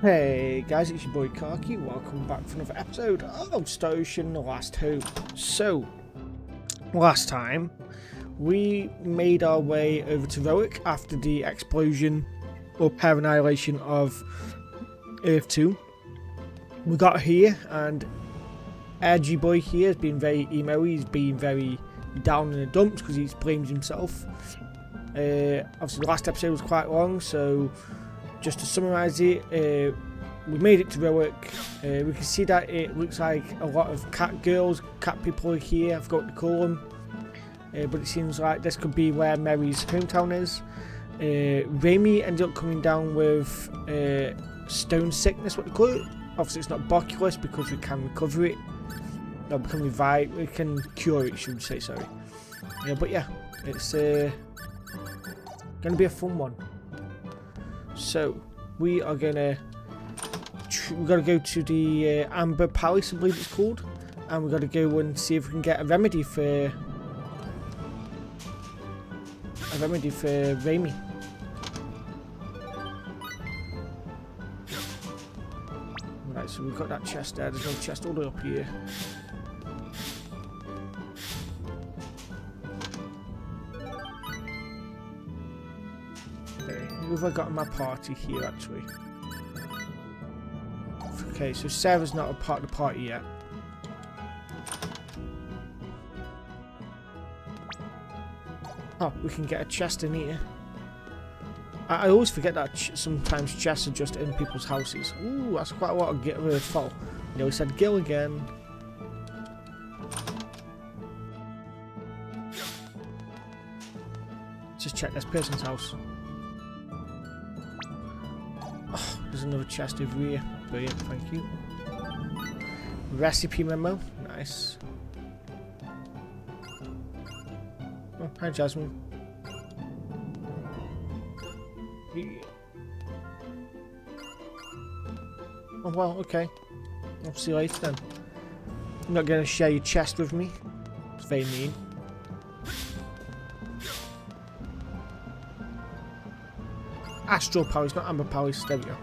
Hey guys, it's your boy Karki. Welcome back for another episode of Star Ocean: The Last Hope. So, last time we made our way over to Roic after the explosion or pair annihilation of Earth 2. We got here and Edgy Boy here has been very emo. He's been very down in the dumps because he's blamed himself. Obviously the last episode was quite long, so just to summarise it, we made it to Roic. We can see that it looks like a lot of cat girls, cat people are here, I forgot what to call them. But it seems like this could be where Mary's hometown is. Reimi ended up coming down with stone sickness, what they call it. Obviously it's not boculus because we can recover it. No, we can revive, we can cure it, should we say, sorry. But yeah, it's going to be a fun one. So, we are going to go to the Amber Palace, I believe it's called. And we've got to go and see if we can get a remedy for Reimi. Right, so we've got that chest there. There's no chest all the way up here. Okay, who have I got in my party here actually? Okay, so Sarah's not a part of the party yet. Oh, we can get a chest in here. I always forget that sometimes chests are just in people's houses. Ooh, that's quite a lot of fall. You know, we said Gil again. Let's just check this person's house. Oh, there's another chest over here. Brilliant, thank you. Recipe memo, nice. Oh, hi Jasmine. Oh well, okay. I'll see you later then. You're not going to share your chest with me. It's very mean. Astral Palace, not Amber Palace. There we go.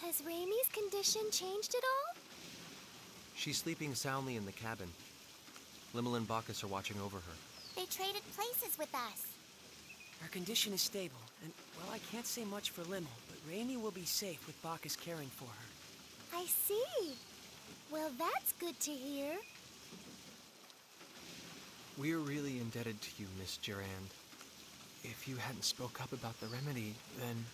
Has Reimi's condition changed at all? She's sleeping soundly in the cabin. Limmel and Bacchus are watching over her. They traded places with us. Her condition is stable, and, well, I can't say much for Limmel, but Reimi will be safe with Bacchus caring for her. I see. Well, that's good to hear. We're really indebted to you, Miss Gerand. If you hadn't spoke up about the remedy, then...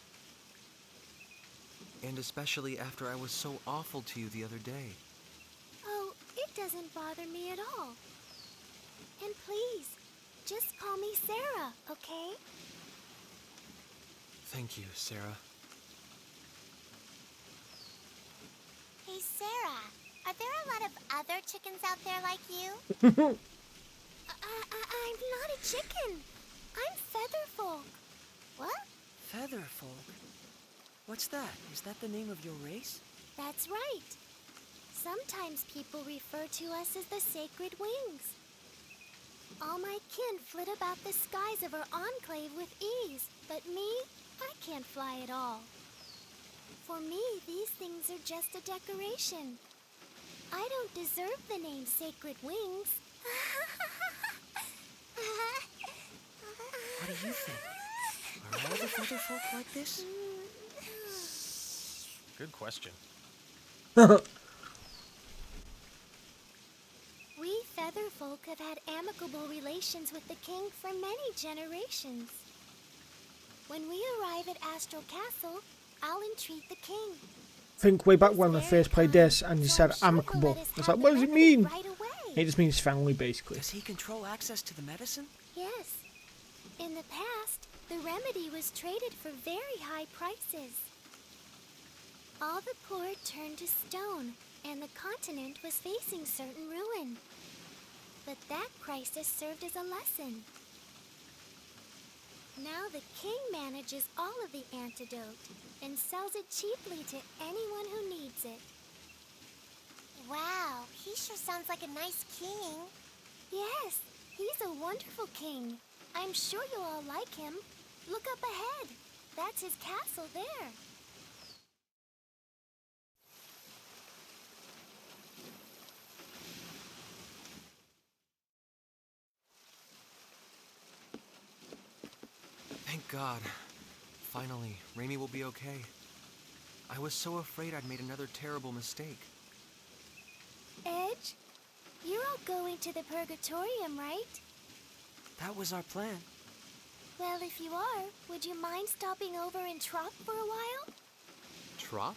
And especially after I was so awful to you the other day. Oh, it doesn't bother me at all. And please, just call me Sarah, okay? Thank you, Sarah. Hey, Sarah, are there a lot of other chickens out there like you? I'm not a chicken. I'm Featherfolk. What? Featherfolk? What's that? Is that the name of your race? That's right. Sometimes people refer to us as the Sacred Wings. All my kin flit about the skies of our enclave with ease, but me, I can't fly at all. For me, these things are just a decoration. I don't deserve the name Sacred Wings. What do you think? Are all the Featherfolk like this? Good question. We Featherfolk have had amicable relations with the king for many generations. When we arrive at Astral Castle, I'll entreat the king. Think way back when I first played this and you said amicable. I was like, what does it mean? It just means family, basically. Does he control access to the medicine? Yes. In the past, the remedy was traded for very high prices. All the poor turned to stone, and the continent was facing certain ruin. But that crisis served as a lesson. Now the king manages all of the antidote and sells it cheaply to anyone who needs it. Wow, he sure sounds like a nice king. Yes, he's a wonderful king. I'm sure you'll all like him. Look up ahead. That's his castle there. Thank God. Finally, Reimi will be okay. I was so afraid I'd made another terrible mistake. Edge, you're all going to the Purgatorium, right? That was our plan. Well, if you are, would you mind stopping over in Trop for a while? Trop?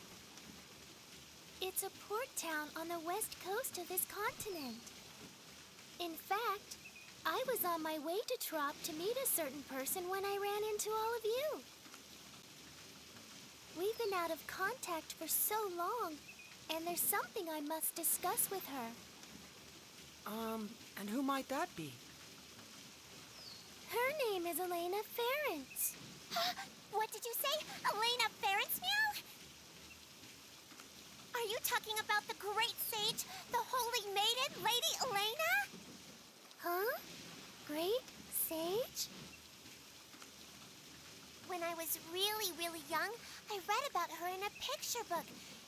It's a port town on the west coast of this continent. In fact, I was on my way to Trop to meet a certain person when I ran into all of you. We've been out of contact for so long, and there's something I must discuss with her. And who might that be? Her name is Elena Ference. What did you say? Elena Ference meow? Are you talking about the great sage, the holy maiden, Lady Elena? Huh? Great Sage? When I was really, really young, I read about her in a picture book,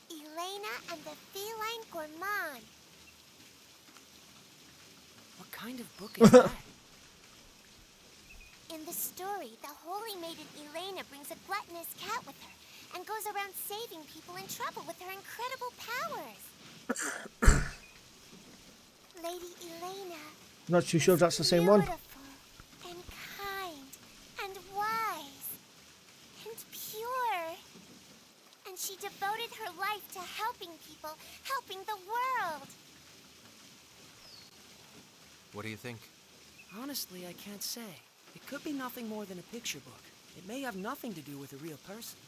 Elena and the Feline Gourmand. What kind of book is that? In the story, the holy maiden Elena brings a gluttonous cat with her and goes around saving people in trouble with her incredible powers. Lady Elena. Not too sure if that's the same one. Beautiful and kind and wise and pure. And she devoted her life to helping people, helping the world. What do you think? Honestly, I can't say. It could be nothing more than a picture book. It may have nothing to do with a real person.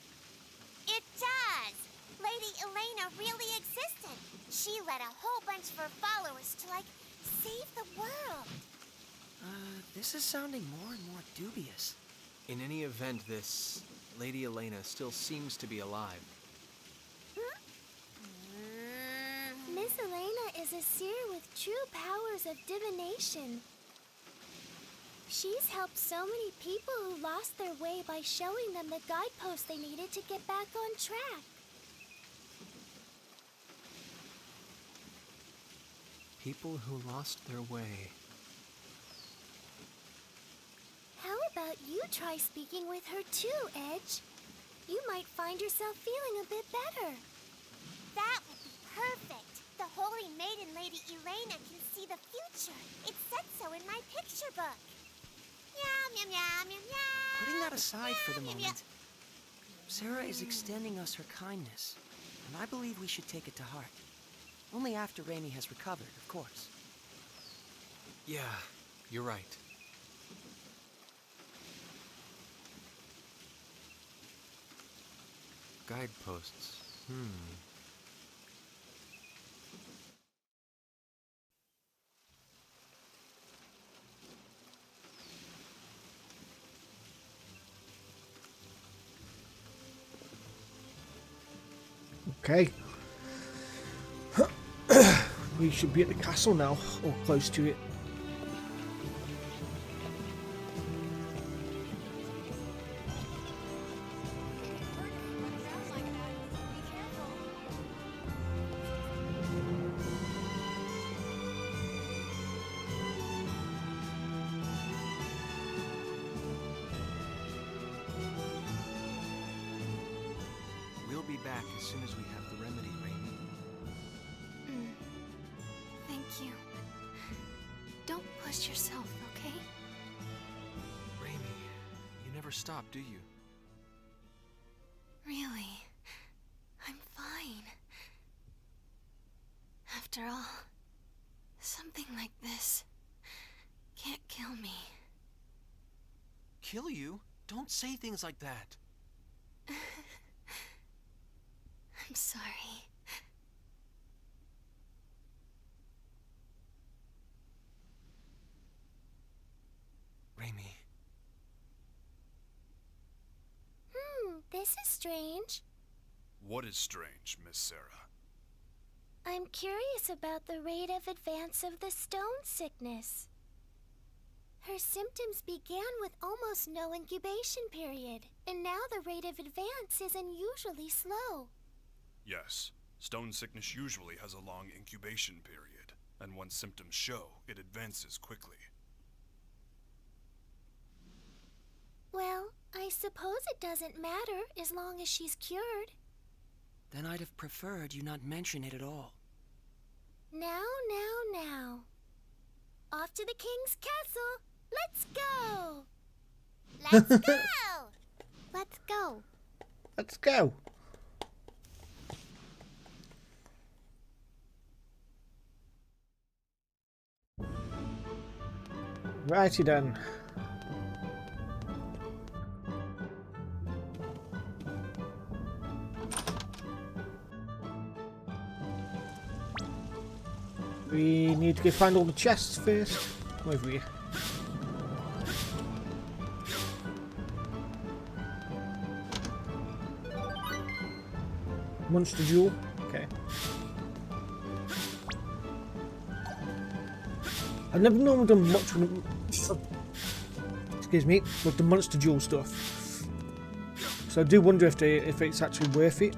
It does! Lady Elena really existed. She led a whole bunch of her followers to, save the world. This is sounding more and more dubious. In any event, this Lady Elena still seems to be alive. Miss Elena is a seer with true powers of divination. She's helped so many people who lost their way by showing them the guideposts they needed to get back on track. People who lost their way. How about you try speaking with her too, Edge? You might find yourself feeling a bit better. That would be perfect. The holy maiden Lady Elena can see the future. It said so in my picture book. Meow, meow, meow, meow, meow. Putting that aside for the Meow, meow, moment, Sarah is extending us her kindness, and I believe we should take it to heart. Only after Reimi has recovered, of course. Yeah, you're right. Guideposts. Okay. We should be at the castle now, or close to it. We'll be back as soon as we have the remedy, Reimi. Thank you. Don't push yourself, okay? Reimi, you never stop, do you? Really, I'm fine. After all, something like this can't kill me. Kill you? Don't say things like that. I'm sorry. Reimi, this is strange. What is strange, Miss Sarah? I'm curious about the rate of advance of the stone sickness. Her symptoms began with almost no incubation period, and now the rate of advance is unusually slow. Yes, stone sickness usually has a long incubation period, and once symptoms show, it advances quickly. Well, I suppose it doesn't matter as long as she's cured. Then I'd have preferred you not mention it at all. Now. Off to the king's castle. Let's go! Let's go! Let's go. Let's go. Righty then. We need to go find all the chests first. Come over here. Monster Jewel. Okay. I've never normally done much with, excuse me, with the Monster Jewel stuff. So I do wonder if it's actually worth it.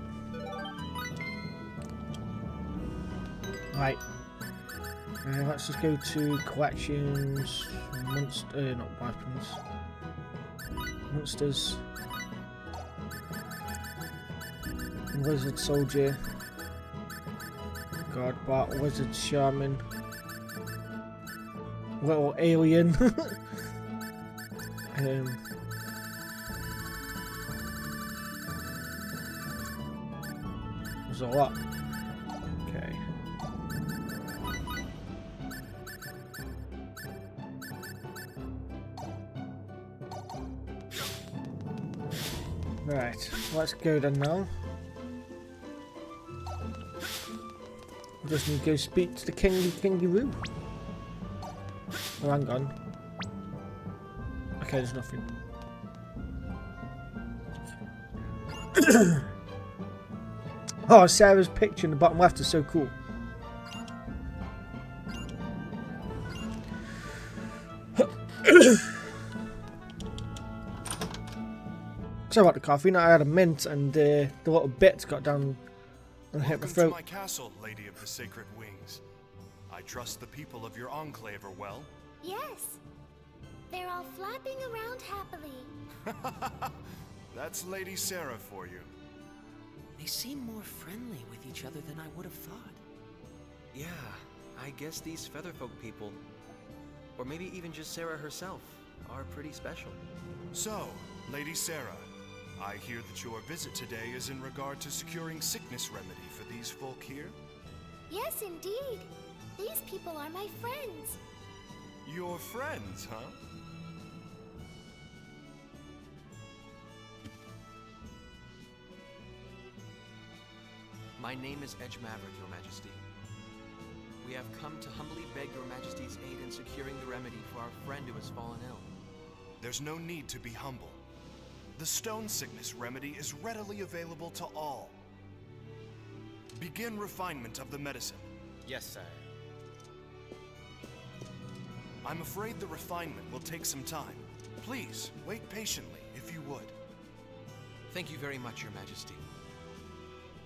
Right. Let's just go to collections, not weapons, monsters, wizard soldier, god bot, wizard shaman, little alien. There's a lot. Okay. Right, let's go then now. We just need to go speak to the kangaroo. Oh, hang on. Okay, there's nothing. Oh, Sarah's picture in the bottom left is so cool. Sorry about the coffee. Now I had a mint and the little bits got down and hit my throat. Welcome to my castle, Lady of the Sacred Wings. I trust the people of your enclave are well. Yes. They're all flapping around happily. That's Lady Sarah for you. They seem more friendly with each other than I would have thought. Yeah, I guess these Featherfolk people, or maybe even just Sarah herself, are pretty special. So, Lady Sarah, I hear that your visit today is in regard to securing sickness remedy for these folk here? Yes, indeed. These people are my friends. Your friends, huh? My name is Edge Maverick, Your Majesty. We have come to humbly beg Your Majesty's aid in securing the remedy for our friend who has fallen ill. There's no need to be humble. The stone sickness remedy is readily available to all. Begin refinement of the medicine. Yes, sire. I'm afraid the refinement will take some time. Please, wait patiently, if you would. Thank you very much, Your Majesty.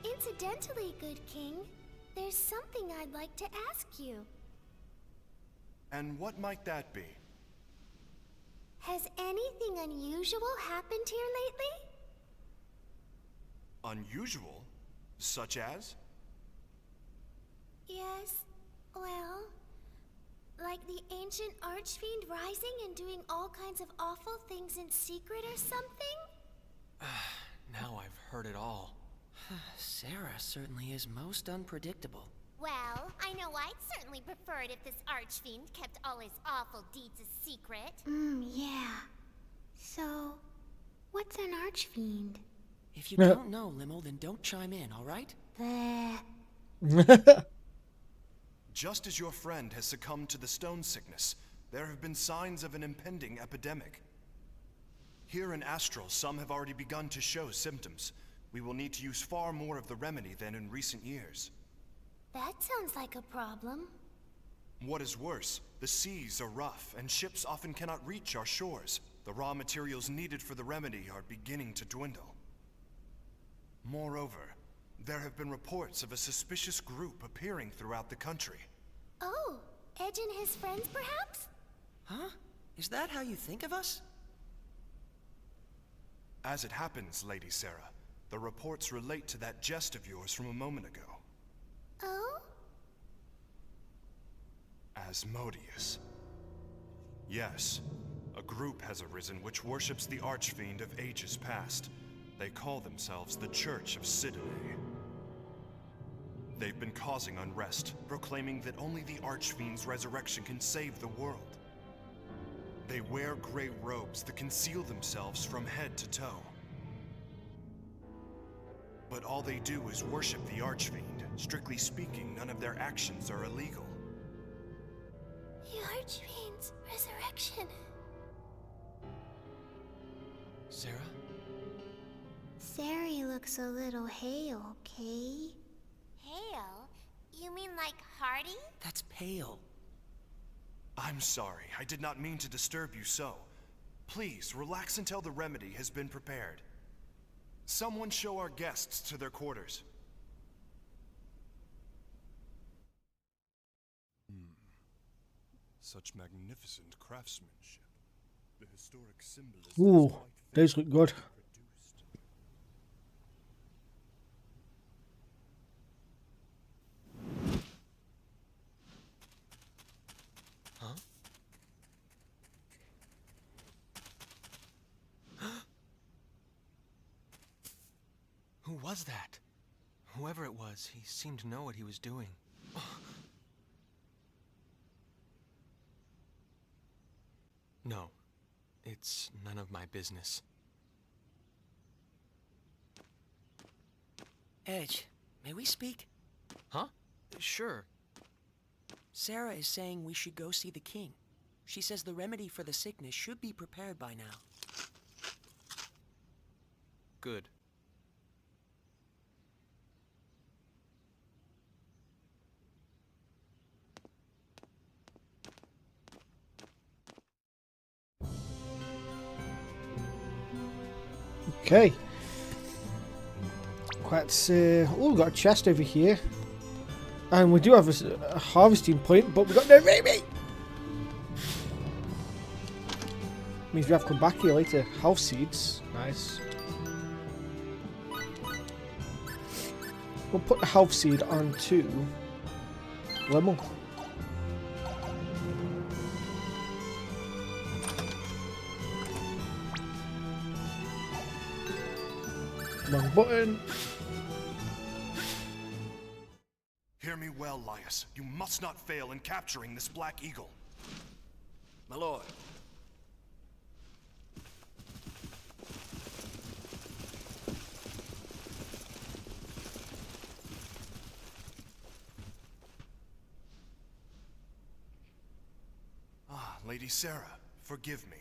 Incidentally, good king, there's something I'd like to ask you. And what might that be? Has anything unusual happened here lately? Unusual? Such as? Yes, well, like the ancient archfiend rising and doing all kinds of awful things in secret or something? Now I've heard it all. Sarah certainly is most unpredictable. Well, I know I'd certainly prefer it if this archfiend kept all his awful deeds a secret. Yeah. So, what's an archfiend? If you don't know, Limo, then don't chime in, all right? Just as your friend has succumbed to the stone sickness, there have been signs of an impending epidemic. Here in Astral, some have already begun to show symptoms. We will need to use far more of the remedy than in recent years. That sounds like a problem. What is worse, the seas are rough, and ships often cannot reach our shores. The raw materials needed for the remedy are beginning to dwindle. Moreover, there have been reports of a suspicious group appearing throughout the country. Oh, Edge and his friends, perhaps? Huh? Is that how you think of us? As it happens, Lady Sarah, the reports relate to that jest of yours from a moment ago. Oh? Asmodeus. Yes, a group has arisen which worships the Archfiend of ages past. They call themselves the Church of Sidene. They've been causing unrest, proclaiming that only the Archfiend's resurrection can save the world. They wear gray robes that conceal themselves from head to toe. But all they do is worship the Archfiend. Strictly speaking, none of their actions are illegal. The Archfiend's resurrection. Sarah? Sari looks a little hale, Kay. Hale? You mean like Hardy? That's pale. I'm sorry, I did not mean to disturb you so. Please, relax until the remedy has been prepared. Someone show our guests to their quarters. Such magnificent craftsmanship. The historic symbolism. Ooh, those look good. Huh? Who was that? Whoever it was, he seemed to know what he was doing. No, it's none of my business. Edge, may we speak? Huh? Sure. Sarah is saying we should go see the king. She says the remedy for the sickness should be prepared by now. Good. Okay. Quite, oh, we've got a chest over here. And we do have a harvesting point, but we've got no Reimi! Means we have to come back here later. Health seeds. Nice. We'll put the health seed onto lemon. Wrong button. Hear me well, Laius. You must not fail in capturing this Black Eagle. My lord. Ah, Lady Sarah, forgive me.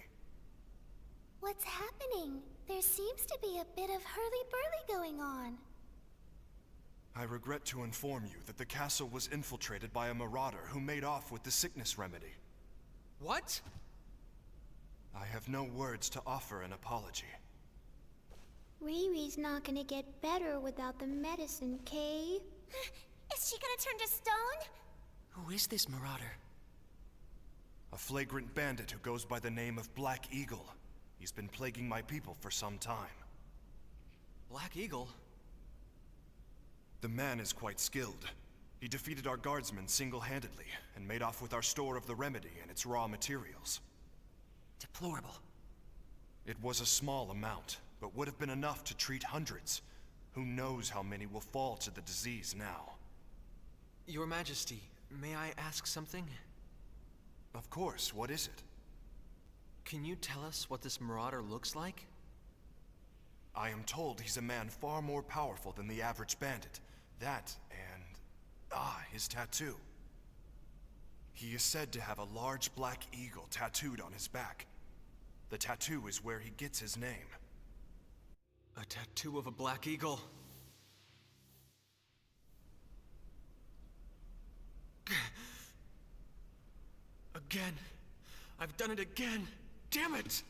What's happening? There seems to be a bit of hurly-burly going on. I regret to inform you that the castle was infiltrated by a marauder who made off with the sickness remedy. What? I have no words to offer an apology. Riri's not gonna get better without the medicine, Kay. Is she gonna turn to stone? Who is this marauder? A flagrant bandit who goes by the name of Black Eagle. He's been plaguing my people for some time. Black Eagle? The man is quite skilled. He defeated our guardsmen single-handedly and made off with our store of the remedy and its raw materials. Deplorable. It was a small amount, but would have been enough to treat hundreds. Who knows how many will fall to the disease now? Your Majesty, may I ask something? Of course, what is it? Can you tell us what this marauder looks like? I am told he's a man far more powerful than the average bandit. That, and... his tattoo. He is said to have a large black eagle tattooed on his back. The tattoo is where he gets his name. A tattoo of a black eagle. Again. I've done it again. Damn it!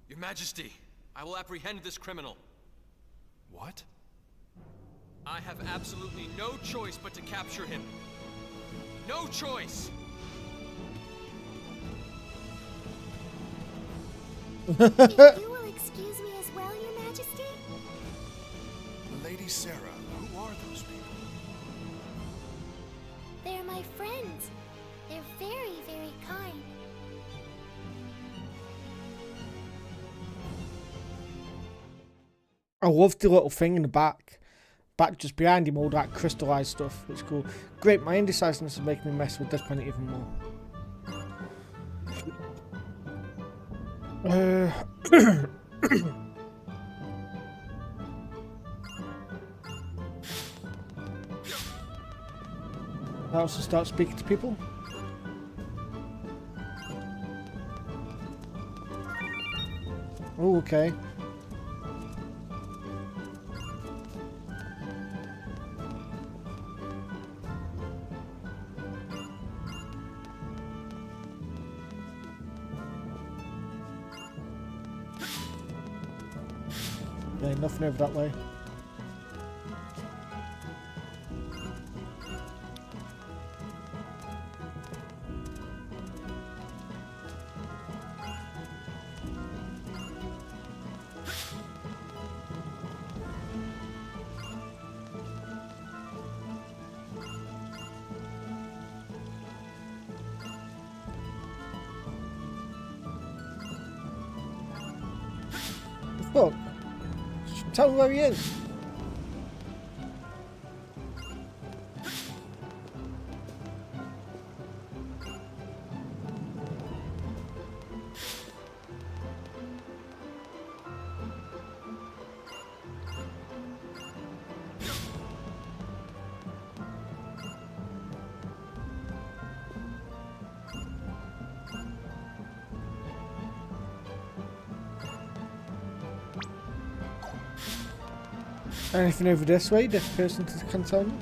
Your Majesty, I will apprehend this criminal. What? I have absolutely no choice but to capture him. No choice! If you will excuse me as well, Your Majesty? Lady Sarah, who are those people? They're my friends. They're very, very kind. I love the little thing in the back. Back just behind him, all that crystallized stuff. It's cool. Great, my indecisiveness is making me mess with this planet even more. I also start speaking to people. Oh, okay. Yeah, nothing over that way. Fuck. Tell me where he is. Anything over this way? This person can tell me.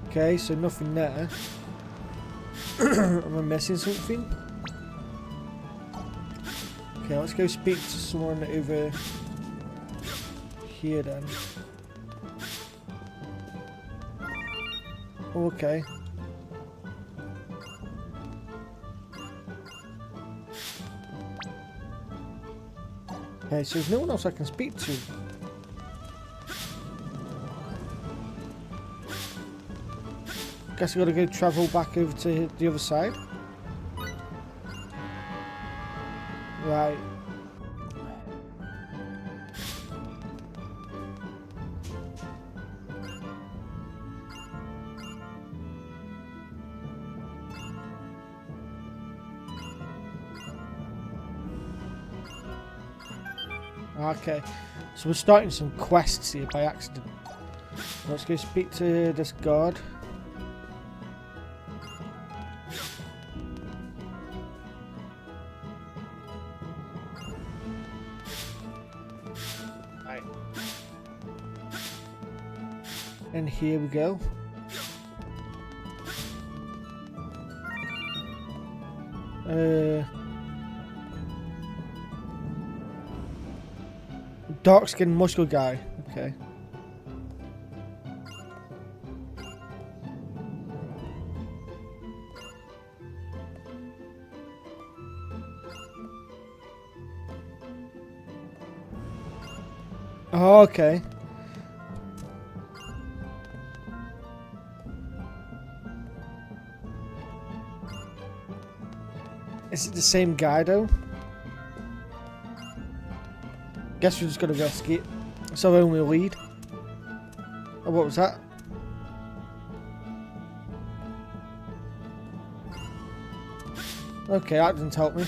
Okay, so nothing there. Am I missing something? Okay, let's go speak to someone over here then. Okay. Okay, so there's no one else I can speak to. Guess I gotta go travel back over to the other side. Right. Okay, so we're starting some quests here by accident. Let's go speak to this guard. Right. And here we go. Dark skinned muscle guy. Okay. Oh, okay. Is it the same guy though? Guess we're just gonna risk it. It's our only lead. Oh, what was that? Okay, that didn't help me.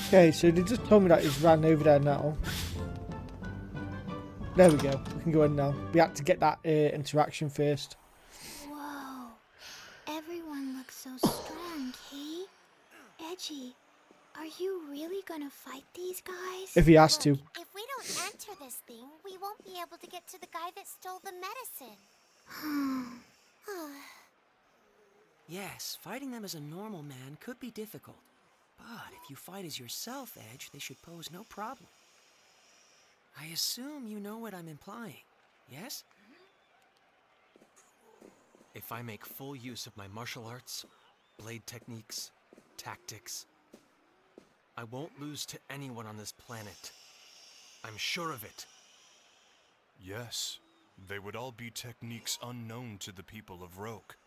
Okay, so they just told me that he's ran over there now. There we go. We can go in now. We had to get that interaction first. Whoa. Everyone looks so strong, Kay. Edgy, are you really gonna fight these guys? If he has to. Look, if we don't enter this thing, we won't be able to get to the guy that stole the medicine. Yes, fighting them as a normal man could be difficult. But if you fight as yourself, Edge, they should pose no problem. I assume you know what I'm implying, yes? If I make full use of my martial arts, blade techniques, tactics, I won't lose to anyone on this planet. I'm sure of it. Yes, they would all be techniques unknown to the people of Roke.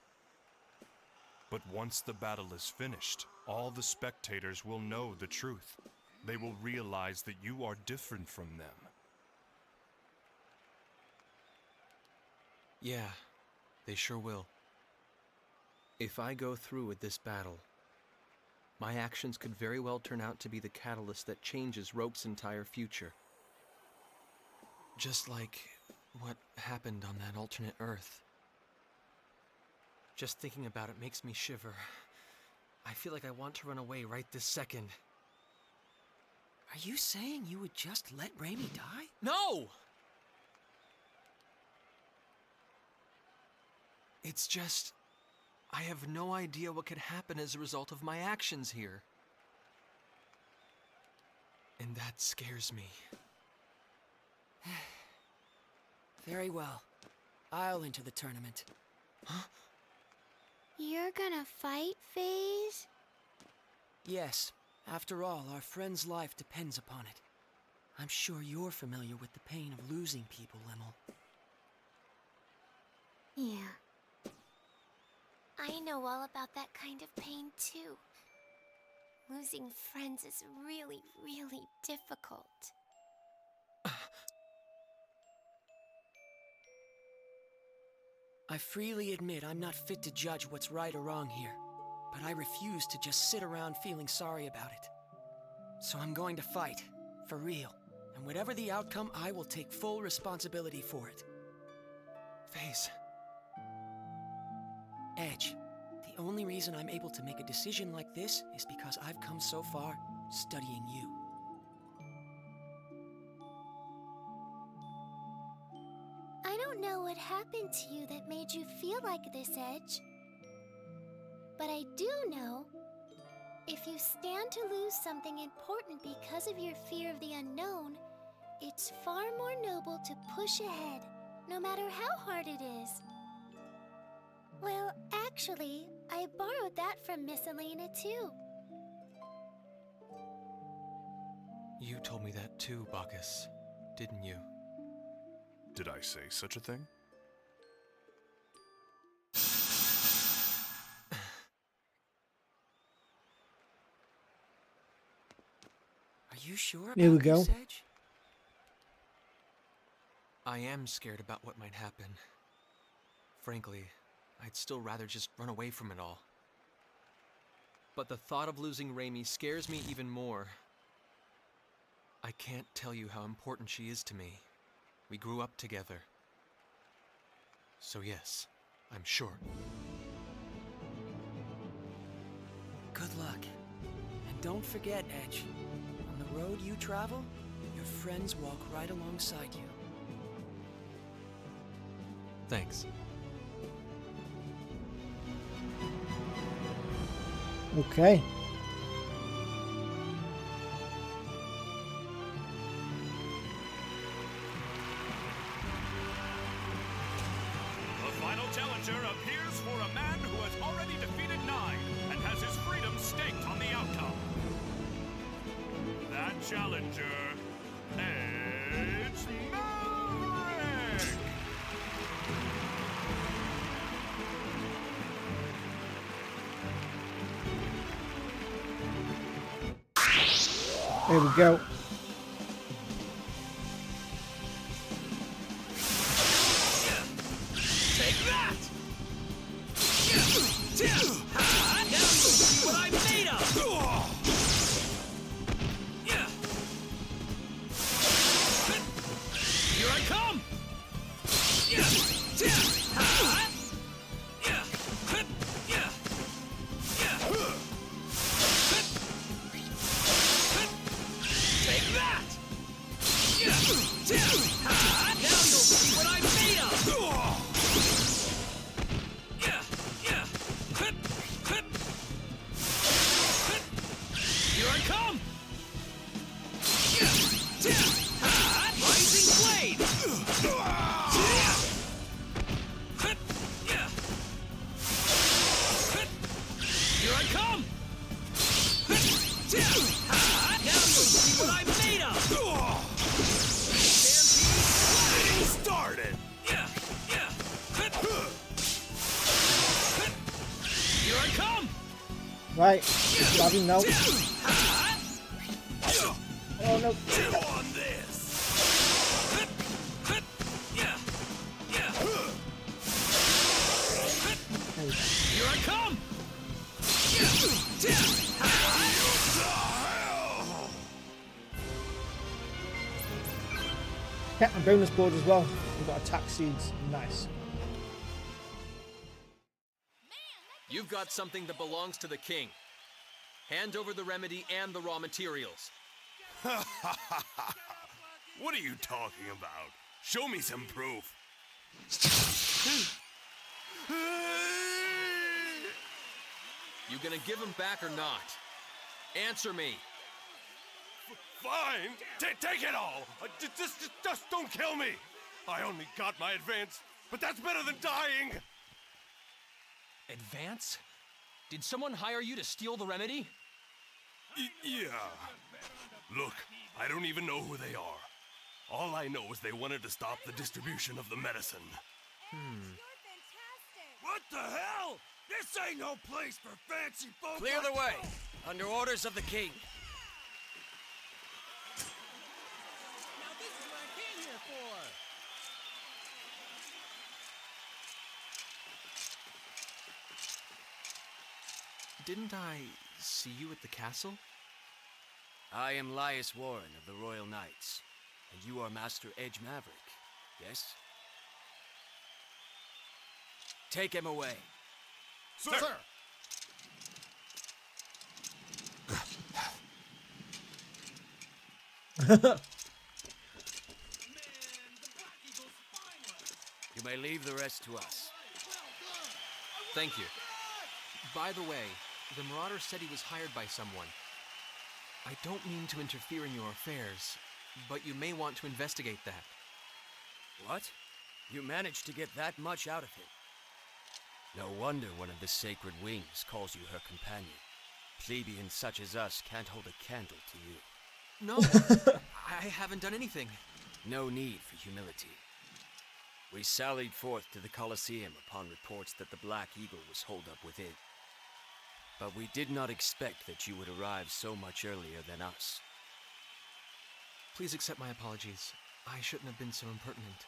But once the battle is finished, all the spectators will know the truth. They will realize that you are different from them. Yeah, they sure will. If I go through with this battle, my actions could very well turn out to be the catalyst that changes Roke's entire future. Just like what happened on that alternate Earth. Just thinking about it makes me shiver. I feel like I want to run away right this second. Are you saying you would just let Reimi die? No! It's just, I have no idea what could happen as a result of my actions here. And that scares me. Very well. I'll enter the tournament. Huh? You're gonna fight, FaZe? Yes. After all, our friend's life depends upon it. I'm sure you're familiar with the pain of losing people, Limmel. Yeah. I know all about that kind of pain, too. Losing friends is really, really difficult. I freely admit I'm not fit to judge what's right or wrong here, but I refuse to just sit around feeling sorry about it. So I'm going to fight, for real, and whatever the outcome, I will take full responsibility for it. FaZe. Edge, the only reason I'm able to make a decision like this is because I've come so far studying you. I don't know what happened to you that made you feel like this, Edge. But I do know, if you stand to lose something important because of your fear of the unknown, it's far more noble to push ahead, no matter how hard it is. Well, actually, I borrowed that from Miss Elena, too. You told me that too, Bacchus, didn't you? Did I say such a thing? Are you sure about Here we go. this, Edge? I am scared about what might happen. Frankly, I'd still rather just run away from it all. But the thought of losing Reimi scares me even more. I can't tell you how important she is to me. We grew up together. So yes, I'm sure. Good luck. And don't forget, Edge, on the road you travel, your friends walk right alongside you. Thanks. Okay. The final challenger appears for a man who has already defeated 9 and has his freedom staked on the outcome. That challenger is Maverick! There we go. Take that! Now you see what I'm made of! I come! Take that! Now you'll see what I'm made of! Here I come! Rising blade! Here I come! Now you'll see what I'm made of! Stampede Started! Here I come! Right, stabbing now. Oh no. Chew on this! Here I come! Get my bonus board as well. We've got attack seeds. Nice. You've got something that belongs to the king. Hand over the remedy and the raw materials. What are you talking about? Show me some proof. You gonna give him back or not? Answer me. Fine, take it all. Just don't kill me. I only got my advance, but that's better than dying. Advance? Did someone hire you to steal the remedy? Yeah. Look, I don't even know who they are. All I know is they wanted to stop the distribution of the medicine. What the hell? This ain't no place for fancy folk. Clear the way, under orders of the king. Now this is what I came here for. Didn't I see you at the castle? I am Lias Warren of the Royal Knights, and you are Master Edge Maverick, yes? Take him away. Sir! You may leave the rest to us. Thank you. By the way, the Marauder said he was hired by someone. I don't mean to interfere in your affairs, but you may want to investigate that. What? You managed to get that much out of him? No wonder one of the Sacred Wings calls you her companion. Plebeians such as us can't hold a candle to you. No, I haven't done anything. No need for humility. We sallied forth to the Colosseum upon reports that the Black Eagle was holed up within. But we did not expect that you would arrive so much earlier than us. Please accept my apologies. I shouldn't have been so impertinent.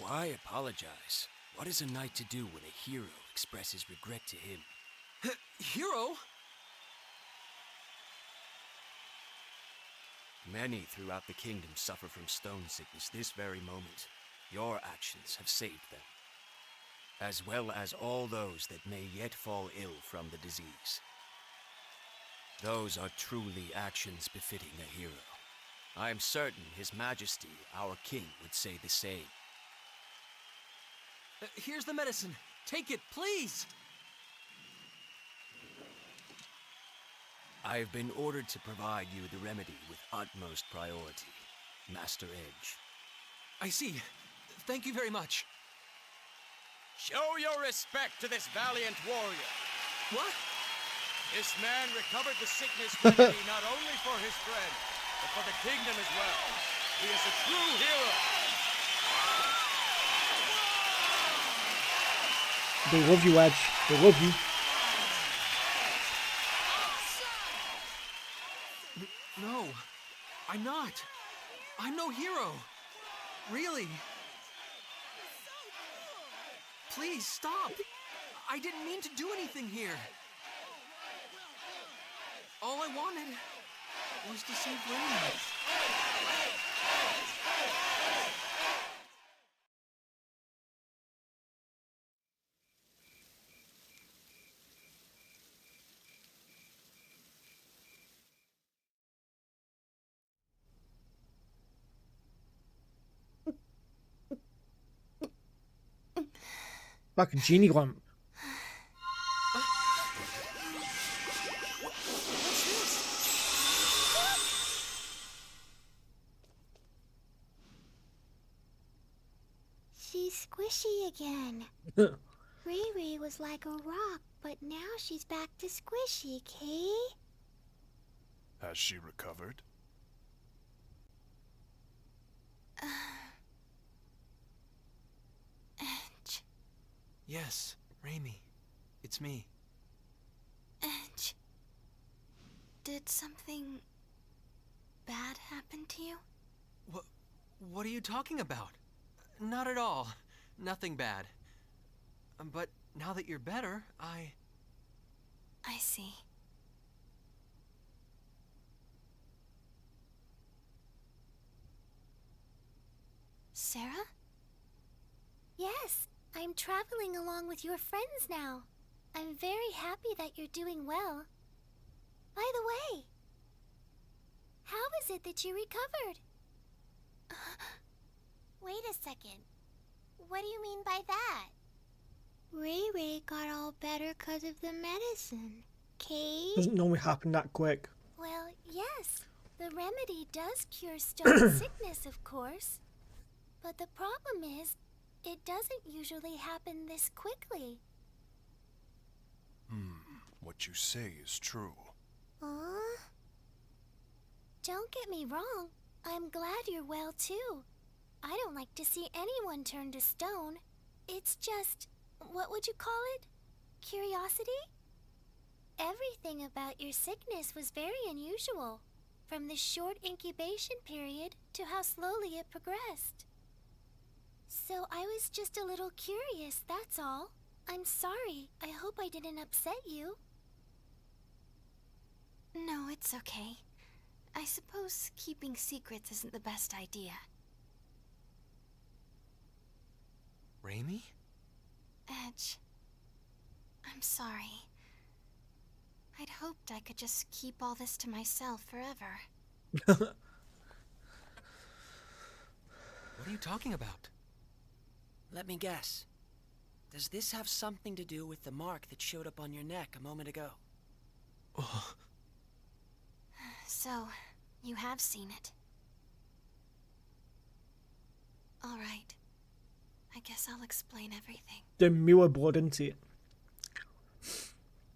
Why apologize? What is a knight to do when a hero expresses regret to him? Hero? Many throughout the kingdom suffer from stone sickness this very moment. Your actions have saved them, as well as all those that may yet fall ill from the disease. Those are truly actions befitting a hero. I am certain His Majesty, our king, would say the same. Here's the medicine. Take it, please! I have been ordered to provide you the remedy with utmost priority, Master Edge. I see. Thank you very much. Show your respect to this valiant warrior. What? This man recovered the sickness remedy not only for his friend, but for the kingdom as well. He is a true hero. They love you, Edge. They love you. No, I'm not. I'm no hero. Really. Please stop. I didn't mean to do anything here. All I wanted was to save Reimi. Like a genie lamp. She's squishy again. Riri was like a rock, but now she's back to squishy, Kay? Has she recovered? Edge. Yes, Reimi. It's me. Edge. Did something bad happen to you? What are you talking about? Not at all. Nothing bad. But now that you're better, I see. Sarah? Yes, I'm traveling along with your friends now. I'm very happy that you're doing well. By the way, how is it that you recovered? Wait a second. What do you mean by that? Ray got all better because of the medicine. Kay? Doesn't normally happen that quick. Well, yes. The remedy does cure stone sickness, of course. But the problem is, it doesn't usually happen this quickly. What you say is true. Don't get me wrong. I'm glad you're well, too. I don't like to see anyone turn to stone. It's just, what would you call it? Curiosity? Everything about your sickness was very unusual, from the short incubation period to how slowly it progressed. So I was just a little curious, that's all. I'm sorry. I hope I didn't upset you. No, it's okay. I suppose keeping secrets isn't the best idea. Reimi? Edge, I'm sorry. I'd hoped I could just keep all this to myself forever. What are you talking about? Let me guess. Does this have something to do with the mark that showed up on your neck a moment ago? So, you have seen it. All right. I guess I'll explain everything. The mirror board, isn't it?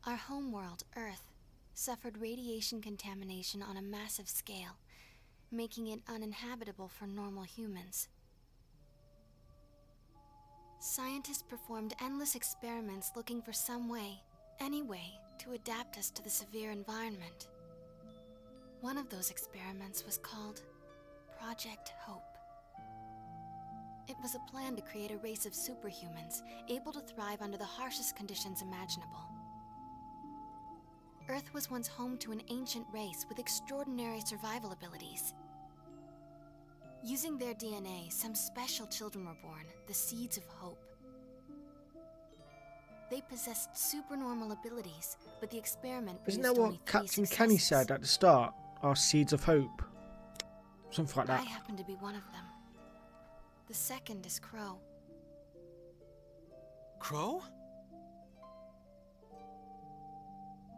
Our homeworld, Earth, suffered radiation contamination on a massive scale, making it uninhabitable for normal humans. Scientists performed endless experiments looking for some way, any way, to adapt us to the severe environment. One of those experiments was called Project Hope. It was a plan to create a race of superhumans able to thrive under the harshest conditions imaginable. Earth was once home to an ancient race with extraordinary survival abilities. Using their DNA, some special children were born, the Seeds of Hope. They possessed supernormal abilities, but the experiment Isn't produced that only what 3 Captain Kenny successes. said at the start? Our seeds of hope. Something like that. I happen to be one of them. The second is Crow. Crow?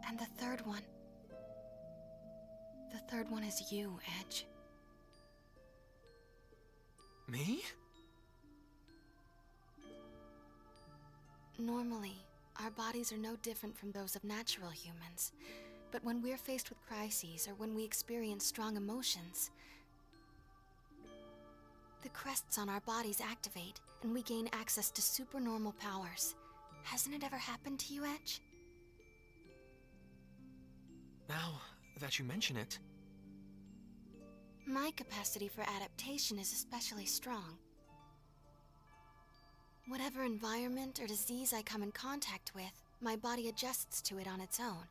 And the third one. The third one is you, Edge. Me? Normally, our bodies are no different from those of natural humans. But when we're faced with crises or when we experience strong emotions, the crests on our bodies activate and we gain access to supernormal powers. Hasn't it ever happened to you, Edge? Now that you mention it. My capacity for adaptation is especially strong. Whatever environment or disease I come in contact with, my body adjusts to it on its own.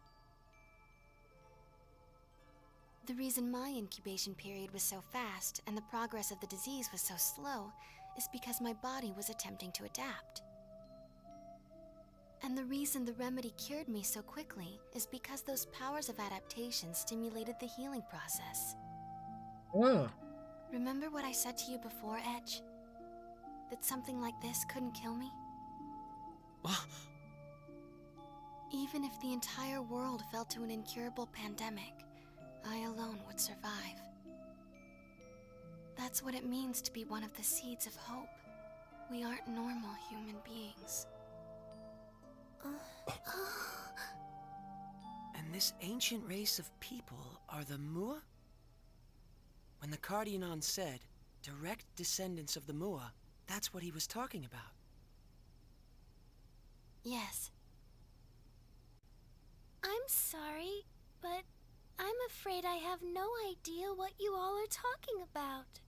The reason my incubation period was so fast and the progress of the disease was so slow is because my body was attempting to adapt. And the reason the remedy cured me so quickly is because those powers of adaptation stimulated the healing process. Oh. Remember what I said to you before, Edge? That something like this couldn't kill me? Even if the entire world fell to an incurable pandemic, I alone would survive. That's what it means to be one of the seeds of hope. We aren't normal human beings. And this ancient race of people are the Mua? When the Cardionon said, direct descendants of the Mua, that's what he was talking about. Yes. I'm sorry, but I'm afraid I have no idea what you all are talking about.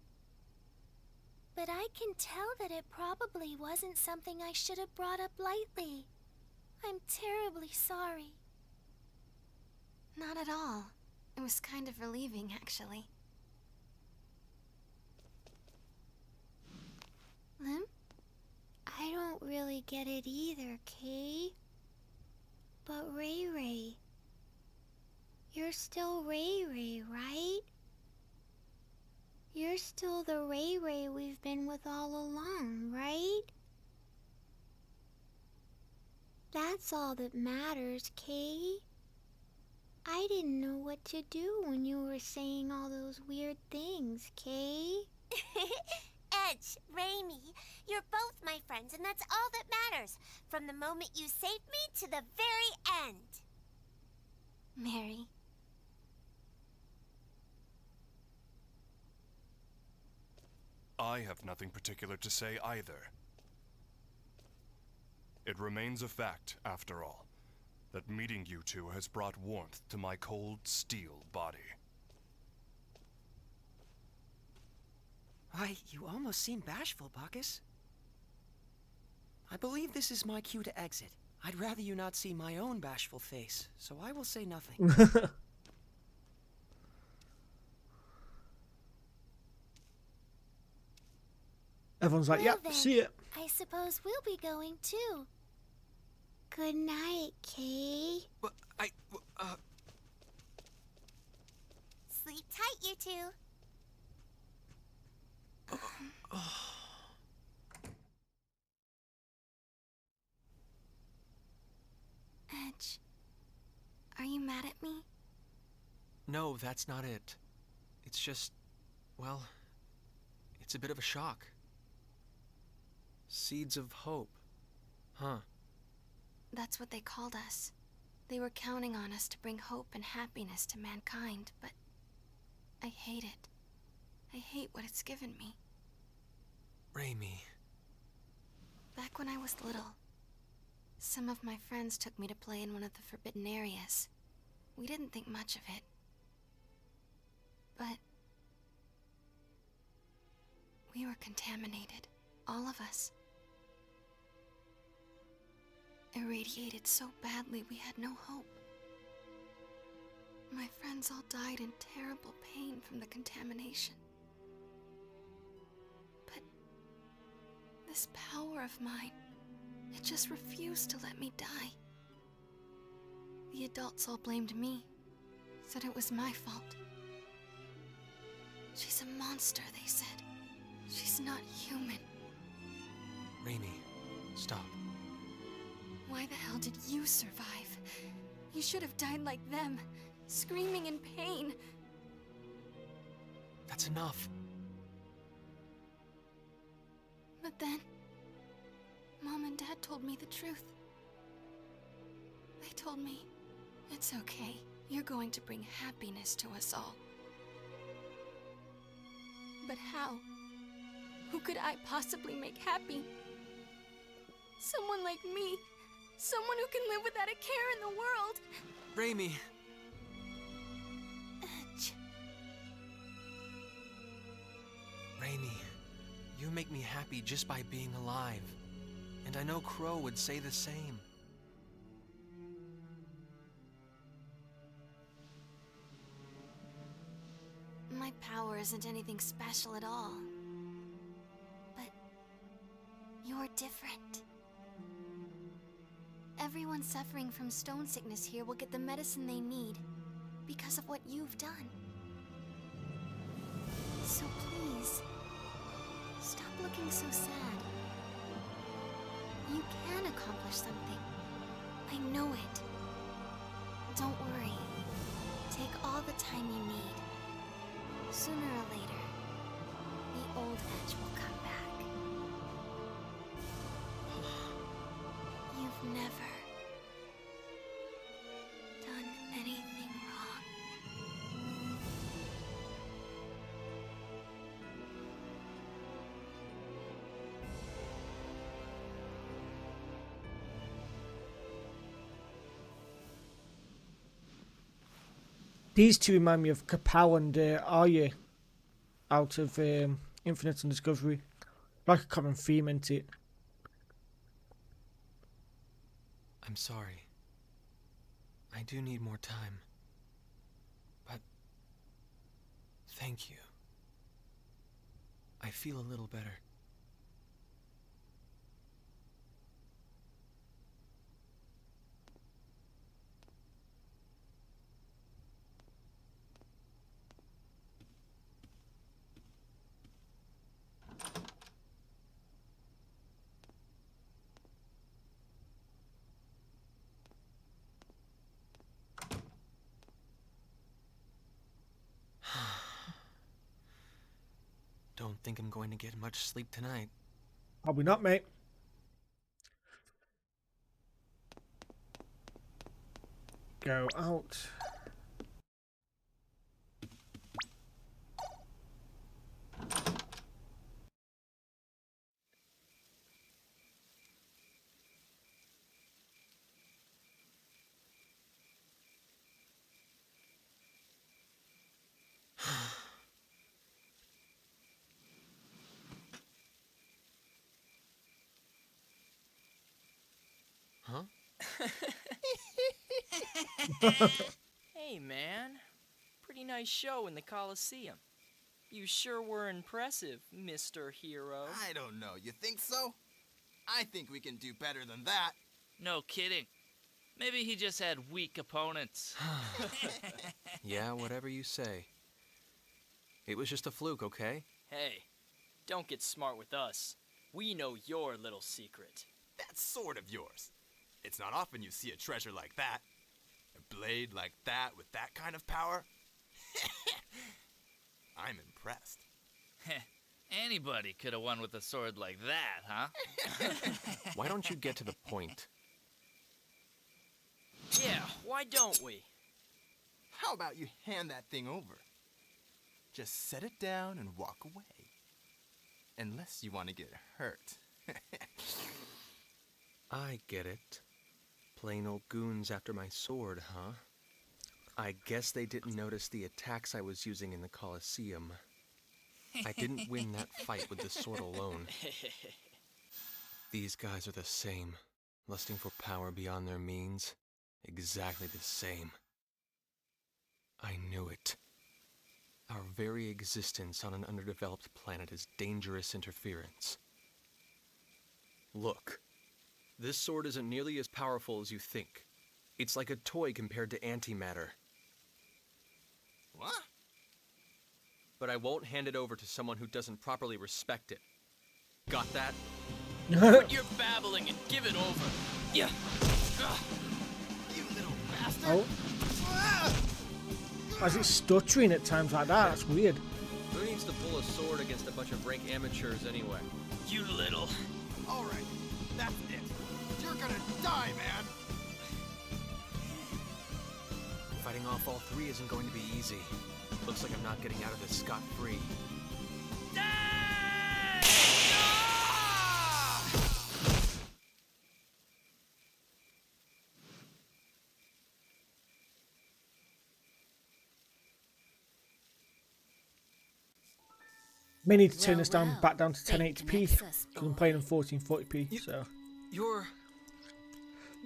But I can tell that it probably wasn't something I should have brought up lightly. I'm terribly sorry. Not at all. It was kind of relieving, actually. Lim? I don't really get it either, Kay. But Ray Ray, you're still Ray Ray, right? You're still the Ray Ray we've been with all along, right? That's all that matters, Kay. I didn't know what to do when you were saying all those weird things, Kay. Edge, Reimi, you're both my friends, and that's all that matters. From the moment you saved me to the very end. Mary. I have nothing particular to say either. It remains a fact, after all, that meeting you two has brought warmth to my cold steel body. Why, you almost seem bashful, Bacchus. I believe this is my cue to exit. I'd rather you not see my own bashful face, so I will say nothing. Everyone's like, Well yep, then, see it. I suppose we'll be going too. Good night, Kay. But Sleep tight, you two. Edge, are you mad at me? no, that's not it. It's just, well, it's a bit of a shock. Seeds of hope. Huh. That's what they called us. They were counting on us to bring hope and happiness to mankind, but I hate it. I hate what it's given me. Reimi. Back when I was little, some of my friends took me to play in one of the forbidden areas. We didn't think much of it. But we were contaminated, all of us. Irradiated so badly we had no hope. My friends all died in terrible pain from the contamination. But this power of mine, it just refused to let me die. The adults all blamed me, said it was my fault. She's a monster, they said. She's not human. Reimi, stop. Why the hell did you survive? You should have died like them, screaming in pain. That's enough. But then, Mom and Dad told me the truth. They told me, it's okay. You're going to bring happiness to us all. But how? Who could I possibly make happy? Someone like me. Someone who can live without a care in the world. Reimi. Edge. Reimi, you make me happy just by being alive. And I know Crow would say the same. My power isn't anything special at all. But you're different. Everyone suffering from stone sickness here will get the medicine they need because of what you've done. So please, stop looking so sad. You can accomplish something. I know it. Don't worry. Take all the time you need. Sooner or later, the old edge will come back. You've never done anything wrong. These two remind me of Kapow and Arya out of Infinite and Discovery. Like a common theme, isn't it? I'm sorry. I do need more time. But thank you. I feel a little better. Don't think I'm going to get much sleep tonight. Probably not, mate. Go out. Huh? Hey, man. Pretty nice show in the Coliseum. You sure were impressive, Mr. Hero. I don't know. You think so? I think we can do better than that. No kidding. Maybe he just had weak opponents. Yeah, whatever you say. It was just a fluke, okay? Hey, don't get smart with us. We know your little secret. That's sort of yours. It's not often you see a treasure like that. A blade like that with that kind of power. I'm impressed. Anybody could have won with a sword like that, huh? Why don't you get to the point? Yeah, why don't we? How about you hand that thing over? Just set it down and walk away. Unless you want to get hurt. I get it. Plain old goons after my sword, huh? I guess they didn't notice the attacks I was using in the Coliseum. I didn't win that fight with the sword alone. These guys are the same, lusting for power beyond their means. Exactly the same. I knew it. Our very existence on an underdeveloped planet is dangerous interference. Look, this sword isn't nearly as powerful as you think. It's like a toy compared to antimatter. What? But I won't hand it over to someone who doesn't properly respect it. Got that? Quit your babbling and give it over. Yeah. You little bastard! Oh. Why is it stuttering at times like that? That's weird. Who needs to pull a sword against a bunch of rank amateurs anyway? You little. All right, that's it. You're gonna die, man. Fighting off all three isn't going to be easy. Looks like I'm not getting out of this scot-free. May need to turn this Well, down back down to fate 1080p connects us, because I'm boy. playing in 1440p. So You're...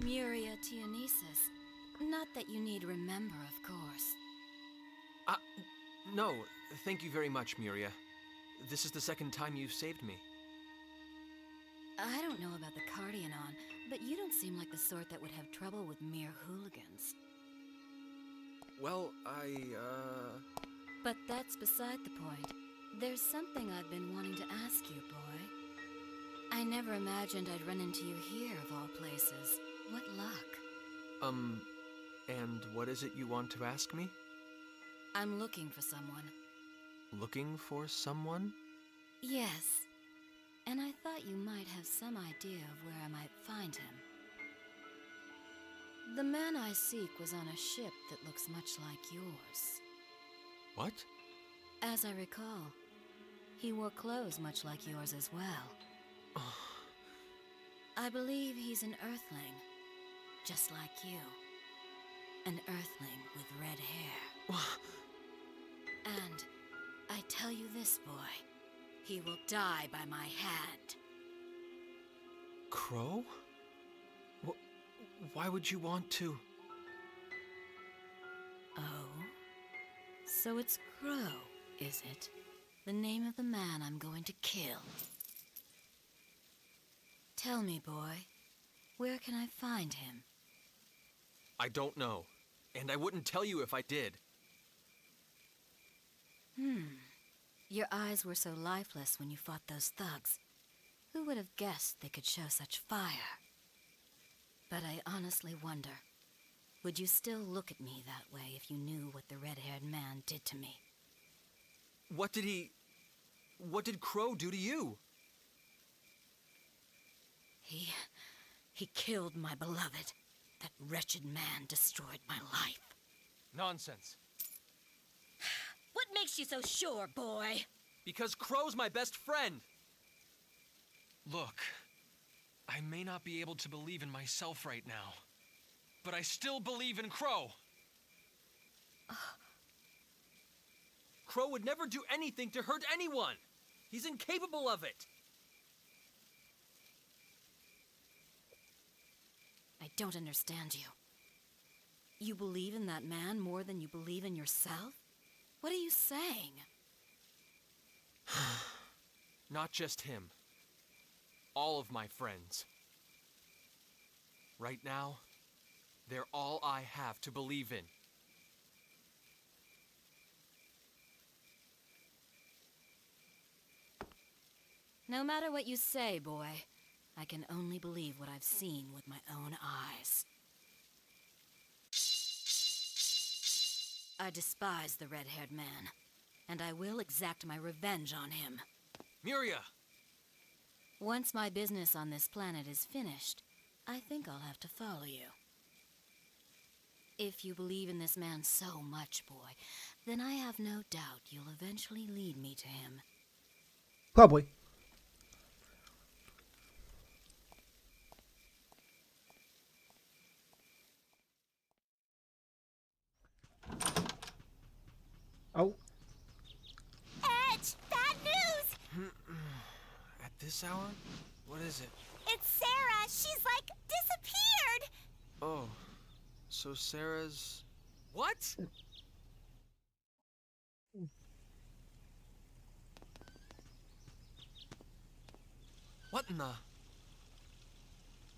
Muria Dionysus. Not that you need remember, of course. No, thank you very much, Muria. This is the second time you've saved me. I don't know about the Cardianon, but you don't seem like the sort that would have trouble with mere hooligans. Well, But that's beside the point. There's something I've been wanting to ask you, boy. I never imagined I'd run into you here, of all places. What luck. And what is it you want to ask me? I'm looking for someone. Looking for someone? Yes. And I thought you might have some idea of where I might find him. The man I seek was on a ship that looks much like yours. What? As I recall, he wore clothes much like yours as well. I believe he's an Earthling, just like you. An Earthling with red hair. And I tell you this, boy, he will die by my hand. Crow? Why would you want to? Oh? So it's Crow, is it? The name of the man I'm going to kill. Tell me, boy, where can I find him? I don't know, and I wouldn't tell you if I did. Your eyes were so lifeless when you fought those thugs. Who would have guessed they could show such fire? But I honestly wonder, would you still look at me that way if you knew what the red-haired man did to me? What did Crow do to you? He killed my beloved. That wretched man destroyed my life. Nonsense. What makes you so sure, boy? Because Crow's my best friend. Look, I may not be able to believe in myself right now, but I still believe in Crow. Crow would never do anything to hurt anyone. He's incapable of it. I don't understand you. You believe in that man more than you believe in yourself? What are you saying? Not just him. All of my friends. Right now, they're all I have to believe in. No matter what you say, boy, I can only believe what I've seen with my own eyes. I despise the red-haired man, and I will exact my revenge on him. Miria! Once my business on this planet is finished, I think I'll have to follow you. If you believe in this man so much, boy, then I have no doubt you'll eventually lead me to him. Probably. Oh. Edge! Bad news! At this hour? What is it? It's Sarah! She's like disappeared! Oh, so Sarah's... What? What in the...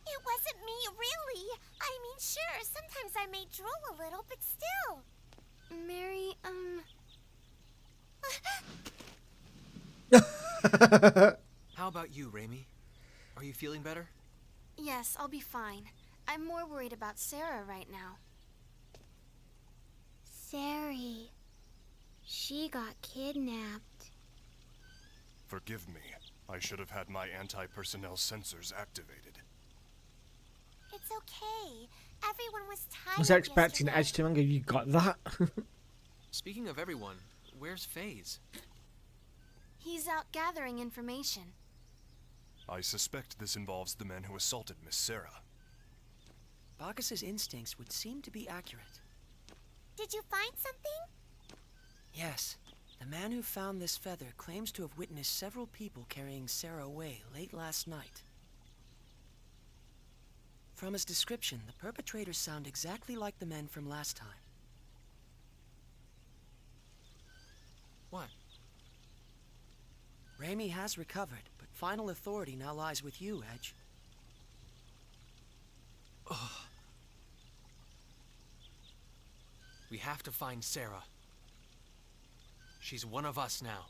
It wasn't me, really. I mean, sure, sometimes I may drool a little, but still. Mary, How about you, Reimi? Are you feeling better? Yes, I'll be fine. I'm more worried about Sarah right now. Sari. She got kidnapped. Forgive me. I should have had my anti-personnel sensors activated. It's okay. Everyone was tired. Was I expecting yesterday. Edge to Manga? You got that? Speaking of everyone, where's FaZe? He's out gathering information. I suspect this involves the men who assaulted Miss Sarah. Bacchus's instincts would seem to be accurate. Did you find something? Yes. The man who found this feather claims to have witnessed several people carrying Sarah away late last night. From his description, the perpetrators sound exactly like the men from last time. What? Reimi has recovered, but final authority now lies with you, Edge. Ugh. We have to find Sarah. She's one of us now.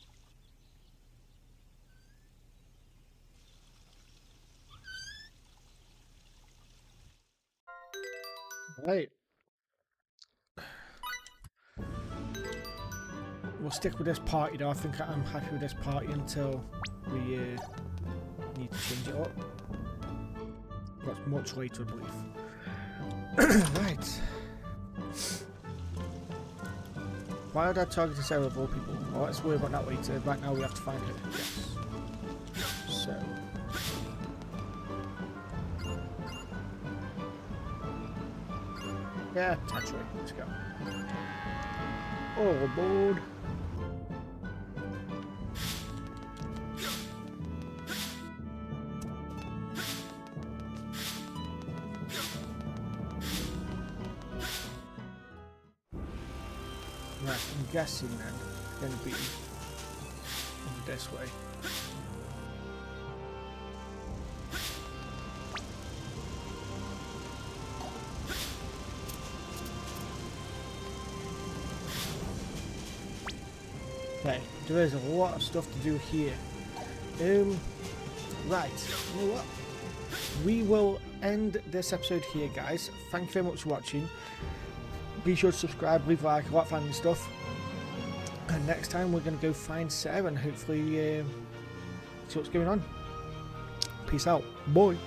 Right. We'll stick with this party though. I think I'm happy with this party until we need to change it up. That's much later, I believe. Right. Why would I target Sarah of all people? Well, let's worry about that later. Right now we have to find her. Yes. So. Yeah, Tatri. Let's go. All aboard. Right, I'm guessing then it's going to be this way. Okay, there is a lot of stuff to do here. Right, you know what? We will end this episode here, guys. Thank you very much for watching. Be sure to subscribe, leave a like, a lot of fun stuff. And next time we're going to go find Sarah and hopefully see what's going on. Peace out. Bye.